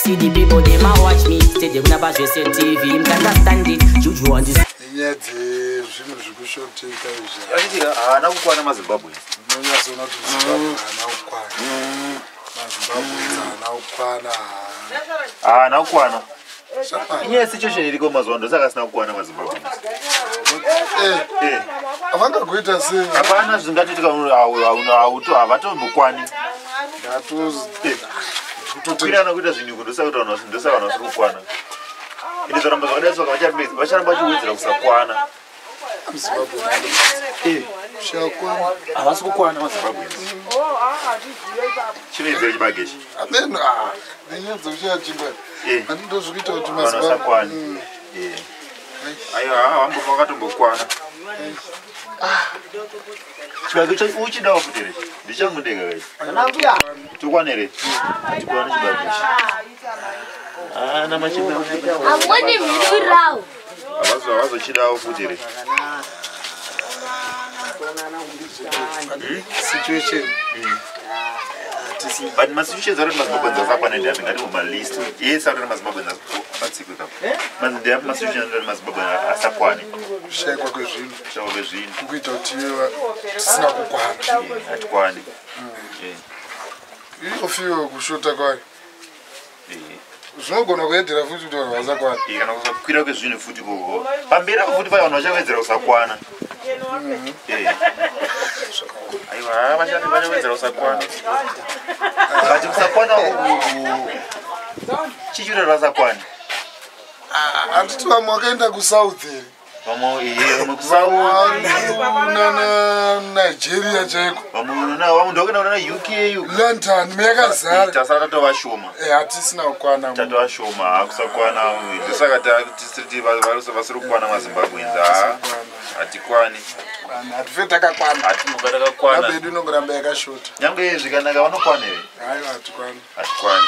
see the people, they might watch me. Say they gonna bash say TV, him can't understand it. Juju on this. Nyadze zvino zvikushoteka izvi. Achiti haana kukwana maZimbabwe. Unonyasa kuti Zimbabwe haana kukwana. maZimbabwe haana kukwana. Haana kukwana. Inyaya situation iriko mazuva ano saka asina kukwana maZimbabwe. Avangagoita sei? Hapana zvingatoitika havatombokwana. Kukwirana kuita zvinhu ndosaka vanhu vasiri kukwana. Ini zvaramba zvakadai saka vacharamba vachiwedzera kusakwana. Havasi kukwana maZimbabwe. Chinoedzera chibage ichi. Nenyedza kuchachimba. Handindozvikuita kuti maZimbabwe. Aiwa hambofa vakatombokwana. Chibage chacho uchidawo futi here. Ndichamudeka kai. Tukwane here. Hatikwane chibage ichi. I'm winning you now. Avazochidawo futi here. Situation. But masituations are maZimbabwe asakwana ndi ngati kuma list. Yes, ari maZimbabwe asatsika kapo. Ndi masituations ari maZimbabwe asakwana. Kushayikwa kwezvinhu. Kushayikwa kwezvinhu. Kuita kuti tisina kukwana. Hatikwani. Inofiwa kushota kwayo. Zvinogona kuedera futi kuti vanhu vasakwana. Kana kukwira kwezvinhu futi koko. Pamberi apo futi vanhu vachawedzera kusakwana. Aiwa vachawedzera kusakwana. Kati kusakwana chichiro rasakwana. Handiti vamwe vakaenda kuSouth here. Vamwe kuSouth. Nigeria chaiko. Vamwe ndokuenda na UK. London meyakazara. Tasara tatovashoma. Hatisina kukwana. Tatovashoma hakusakwana. Ndosaka tisiti vasiri kukwana maZimbabwe. Hatikwani. Hatife takakwana. Hatimuka takakwana. Nabedu inongoramba yakashota. Nyangwe zvikanaka vanokwana here. Haiwa hatikwani. Hatikwani.